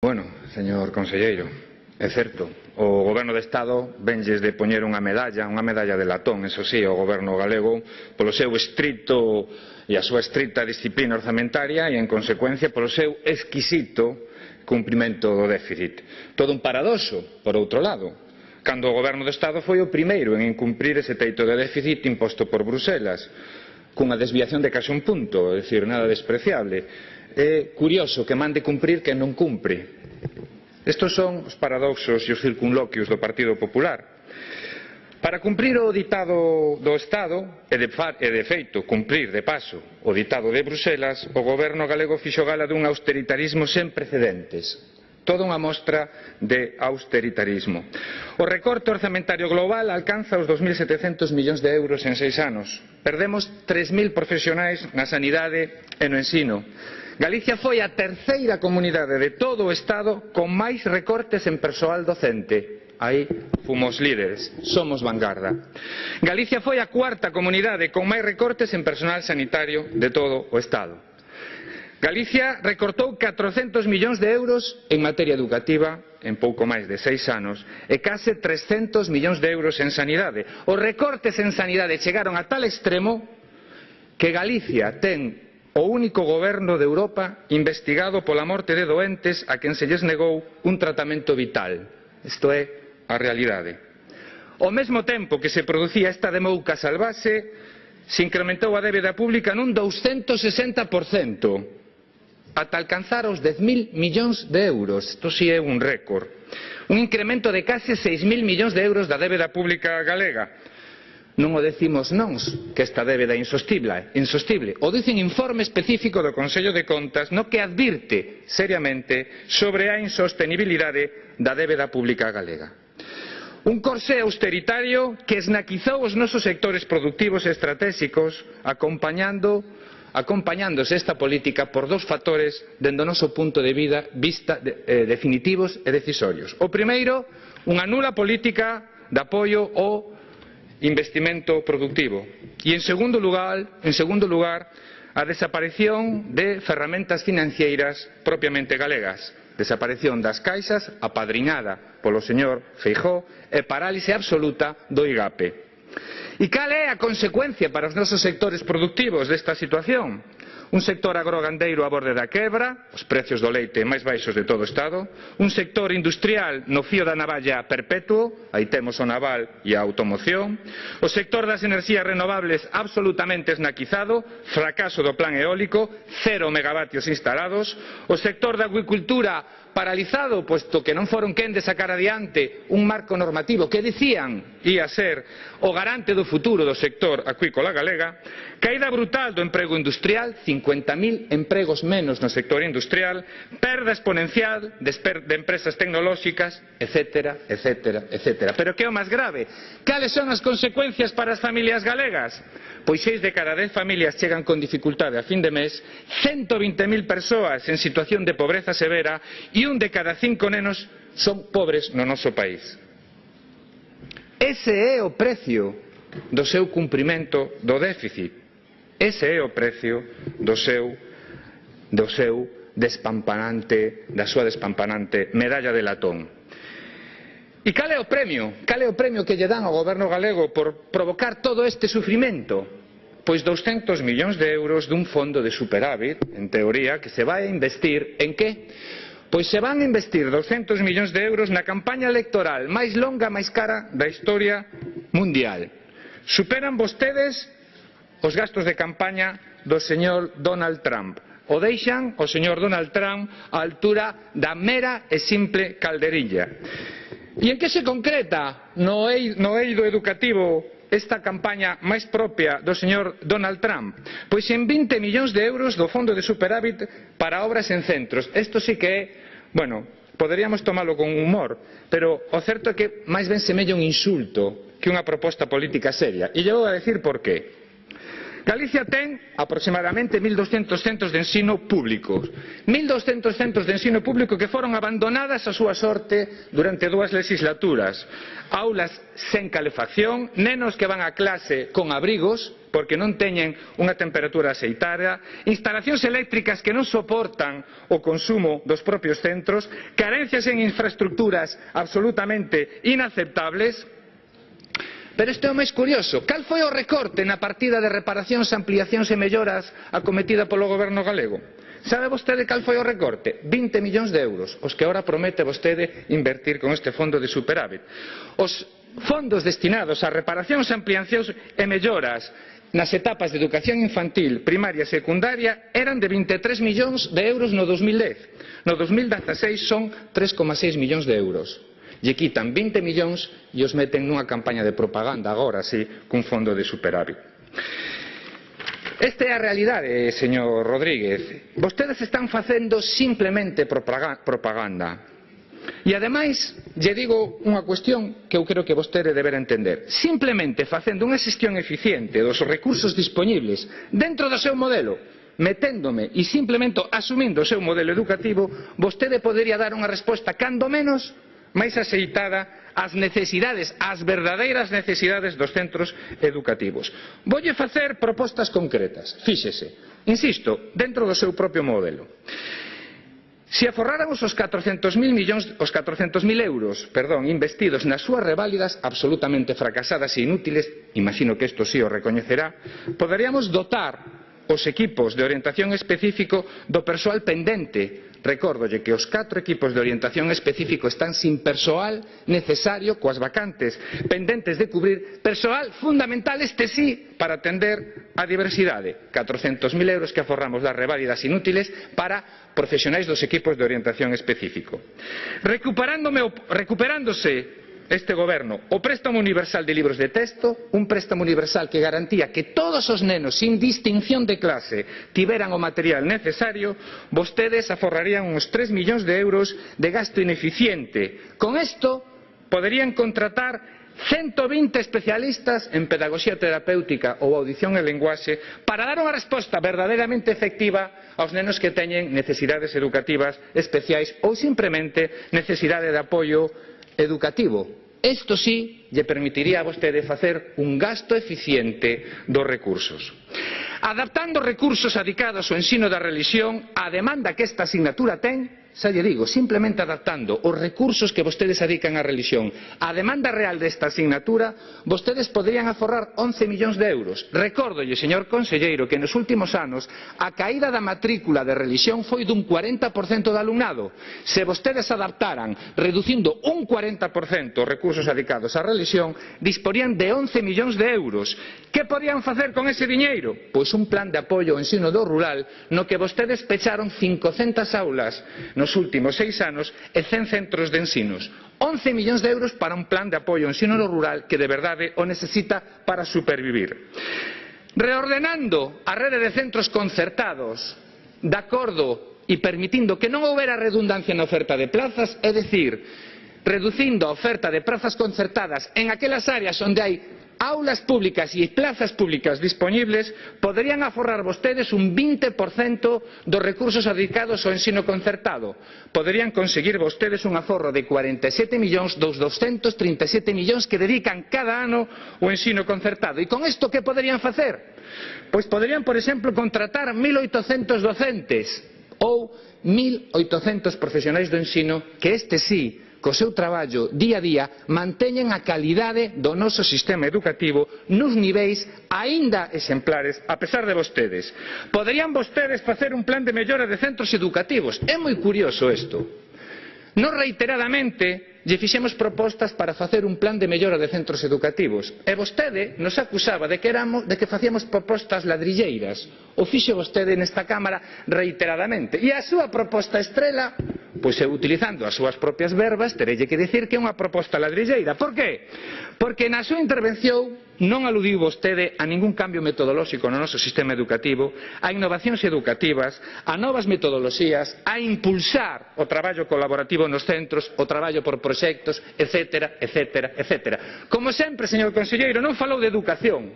Bueno, señor conselleiro, é certo, o Goberno de Estado venlles de poñer unha medalla de latón, eso sí, ao Goberno galego, polo seu estrito e a súa estricta disciplina orzamentaria e, en consecuencia, polo seu exquisito cumprimento do déficit. Todo un paradoxo, por outro lado, cando o Goberno de Estado foi o primeiro en incumprir ese teito de déficit imposto por Bruselas, cunha desviación de case un punto, é dicir, nada despreciable. É curioso que mande cumprir quen non cumpre. Estes son os paradoxos e os circunloquios do Partido Popular. Para cumprir o ditado do Estado, e de feito cumprir de paso o ditado de Bruselas, o Goberno galego fixo gala dun austeritarismo sen precedentes. Toda unha mostra de austeritarismo. O recorte orzamentario global alcanza os 2.700 millóns de euros en 6 anos. Perdemos 3.000 profesionais na sanidade e no ensino. Galicia foi a terceira comunidade de todo o Estado con máis recortes en persoal docente. Aí fomos líderes, somos vanguarda. Galicia foi a cuarta comunidade con máis recortes en personal sanitario de todo o Estado. Galicia recortou 400 millóns de euros en materia educativa en pouco máis de 6 anos e case 300 millóns de euros en sanidade. Os recortes en sanidade chegaron a tal extremo que Galicia ten o único goberno de Europa investigado pola morte de doentes a quen se lles negou un tratamento vital. Isto é a realidade. Ao mesmo tempo que se producía esta demouca salvaxe, se incrementou a débeda pública nun 260%, ata alcanzar os 10.000 millóns de euros. Isto si é un récord. Un incremento de case 6.000 millóns de euros da débeda pública galega. Non o decimos nós, que esta débeda é insostible. O dice un informe específico do Consello de Contas no que advirte seriamente sobre a insostenibilidade da débeda pública galega. Un corsé austeritario que esnaquizou os nosos sectores productivos e estratégicos, acompañándose esta política por dous factores dende o noso punto de vista definitivos e decisorios. O primeiro, unha nula política de apoio ao investimento productivo e, en segundo lugar, a desaparición de ferramentas financeiras propiamente galegas, desaparición das caixas apadriñada polo señor Feijóo e parálise absoluta do IGAPE. E cal é a consecuencia para os nosos sectores productivos desta situación? Un sector agrogandeiro a borde da quebra, os precios do leite máis baixos de todo o Estado, un sector industrial no fío da navalla perpetuo, aí temos o naval e a automoción, o sector das enerxías renovables absolutamente esnaquizado, fracaso do plan eólico, 0 megavatios instalados, o sector da agricultura paralizado, posto que non foron quen de sacar adiante un marco normativo que dicían ia ser o garante do futuro do sector acuícola galega, caída brutal do emprego industrial, 50.000 empregos menos no sector industrial, perda exponencial de empresas tecnolóxicas, etcétera, etcétera, etcétera. Pero que é o máis grave? Cales son as consecuencias para as familias galegas? Pois 6 de cada 10 familias chegan con dificultade a fin de mes, 120.000 persoas en situación de pobreza severa e 1 de cada 5 nenos son pobres no noso país. Ese é o precio do seu cumprimento do déficit. Ese é o precio da súa despampanante medalla de latón. E cal é o premio? Cal é o premio que lle dan ao goberno galego por provocar todo este sufrimento? Pois 200 millóns de euros dun fondo de superávit, en teoría, que se vai a investir en que? Pois se van a investir 200 millóns de euros na campaña electoral máis longa, máis cara da historia mundial. Superan vostedes os gastos de campaña do señor Donald Trump. O deixan o señor Donald Trump á altura da mera e simple calderilla. E en que se concreta no eido educativo esta campaña máis propia do señor Donald Trump? Pois en 20 millóns de euros do fondo de superávit para obras en centros. Isto sí que é, bueno, poderíamos tomalo con humor, pero o certo é que máis ben semella un insulto que unha proposta política seria. E lle vou a decir por qué. Galicia ten aproximadamente 1.200 centros de ensino públicos. 1.200 centros de ensino público que foron abandonadas a súa sorte durante 2 legislaturas. Aulas sen calefacción, nenos que van a clase con abrigos, porque non teñen unha temperatura axeitada, instalacións eléctricas que non soportan o consumo dos propios centros, carencias en infraestructuras absolutamente inaceptables. Pero isto é o máis curioso. Cal foi o recorte na partida de reparacións, ampliacións e melloras acometida polo goberno galego? Sabe vostede cal foi o recorte? 20 millóns de euros, os que agora promete vostede invertir con este fondo de superávit. Os fondos destinados a reparacións, ampliacións e melloras nas etapas de educación infantil, primaria e secundaria eran de 23 millóns de euros no 2010. No 2016 son 3,6 millóns de euros. Lle quitan 20 millóns e os meten nunha campaña de propaganda agora sí, cun fondo de superávit. Esta é a realidade, señor Rodríguez. Vostedes están facendo simplemente propaganda. E ademais, lle digo unha cuestión que eu creo que vostede debera entender. Simplemente facendo unha xestión eficiente dos recursos dispoñibles dentro do seu modelo, meténdome e simplemente asumindo o seu modelo educativo, vostede podería dar unha resposta cando menos máis axeitada ás necesidades, ás verdadeiras necesidades dos centros educativos. Voulle facer propostas concretas. Fíxese, insisto, dentro do seu propio modelo. Se aforráramos os 400.000 euros investidos nas súas reválidas absolutamente fracasadas e inútiles, imagino que isto sí o recoñecerá, poderíamos dotar os equipos de orientación específico do persoal pendente. Recórdolle que os 4 equipos de orientación específico están sin persoal necesario, coas vacantes pendentes de cubrir, persoal fundamental este sí para atender a diversidade. 400.000 euros que aforramos das reválidas inútiles para profesionais dos equipos de orientación específico. Recuperándose este goberno o préstamo universal de libros de texto, un préstamo universal que garantía que todos os nenos, sin distinción de clase, tiveran o material necesario, vostedes aforrarían uns 3 millóns de euros de gasto ineficiente. Con isto poderían contratar 120 especialistas en pedagogía terapéutica ou audición e linguaxe para dar unha resposta verdadeiramente efectiva aos nenos que teñen necesidades educativas especiais ou simplemente necesidade de apoio educativo. Isto sí lle permitiría a vostede facer un gasto eficiente dos recursos. Adaptando recursos adicados ao ensino da relixión á demanda que esta asignatura ten, xa lle digo, simplemente adaptando os recursos que vostedes adican á relixión á demanda real desta asignatura, vostedes poderían aforrar 11 millóns de euros. Recórdolle, señor conselleiro, que nos últimos anos a caída da matrícula de relixión foi dun 40% do alumnado. Se vostedes adaptaran, reducindo un 40% os recursos adicados á relixión, disporían de 11 millóns de euros. Que podían facer con ese diñeiro? Pois un plan de apoio ao ensino do rural no que vostedes pecharon 500 aulas nos últimos 6 anos e 100 centros de ensinos. 11 millóns de euros para un plan de apoio ao ensino rural que de verdade o necesita para supervivir. Reordenando a rede de centros concertados de acordo e permitindo que non houbera redundancia na oferta de plazas, é dicir, reducindo a oferta de plazas concertadas en aquelas áreas onde hai aulas públicas e plazas públicas dispoñibles, poderían aforrar vostedes un 20% dos recursos dedicados ao ensino concertado. Poderían conseguir vostedes un aforro de 47 millóns dos 237 millóns que dedican cada ano ao ensino concertado. E con isto que poderían facer? Pois poderían, por exemplo, contratar 1.800 docentes ou 1.800 profesionais do ensino que este sí, co seu traballo día a día, manteñen a calidade do noso sistema educativo nos niveis aínda exemplares, a pesar de vostedes. Poderían vostedes facer un plan de mellora de centros educativos. É moi curioso isto. Nós reiteradamente lle fixemos propostas para facer un plan de mellora de centros educativos e vostede nos acusaba de que facíamos propostas ladrilleiras. O fixo vostede nesta Cámara reiteradamente. E a súa proposta estrela, pois eu utilizando as súas propias verbas, terelle que dicir que é unha proposta ladrilleira. Por qué? Porque na súa intervención non aludiu vostede a ningún cambio metodolóxico no noso sistema educativo, a innovacións educativas, a novas metodoloxías, a impulsar o traballo colaborativo nos centros, o traballo por proxectos, etcétera, etcétera, etcétera. Como sempre, señor conselleiro, non falou de educación.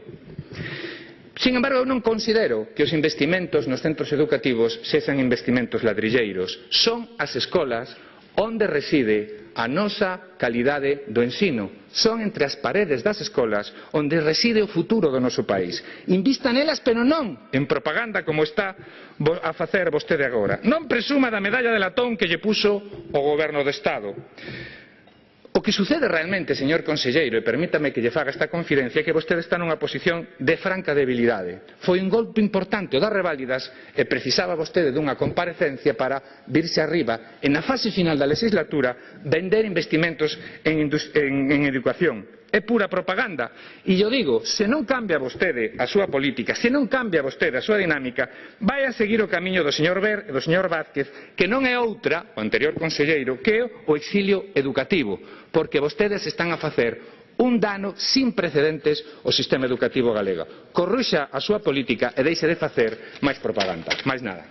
Sin embargo, eu non considero que os investimentos nos centros educativos sexan investimentos ladrilleiros. Son as escolas onde reside a nosa calidade do ensino. Son entre as paredes das escolas onde reside o futuro do noso país. Invista nelas, pero non en propaganda como está a facer vostede agora. Non presuma da medalla de latón que lle puxo o Goberno do Estado. O que sucede realmente, señor conselleiro, e permítame que lle faga esta confidencia, é que vostede está nunha posición de franca debilidade. Foi un golpe importante o das reválidas e precisaba vostede dunha comparecencia para virse arriba e na fase final da legislatura vender investimentos en educación. É pura propaganda. E yo digo, se non cambia vostede a súa política, se non cambia vostede a súa dinámica, vai a seguir o camiño do señor Ver e do señor Vázquez, que non é outra, o anterior conselleiro, que o exilio educativo, porque vostedes están a facer un dano sin precedentes ao sistema educativo galego. Corruxa a súa política e deixe de facer máis propaganda. Máis nada.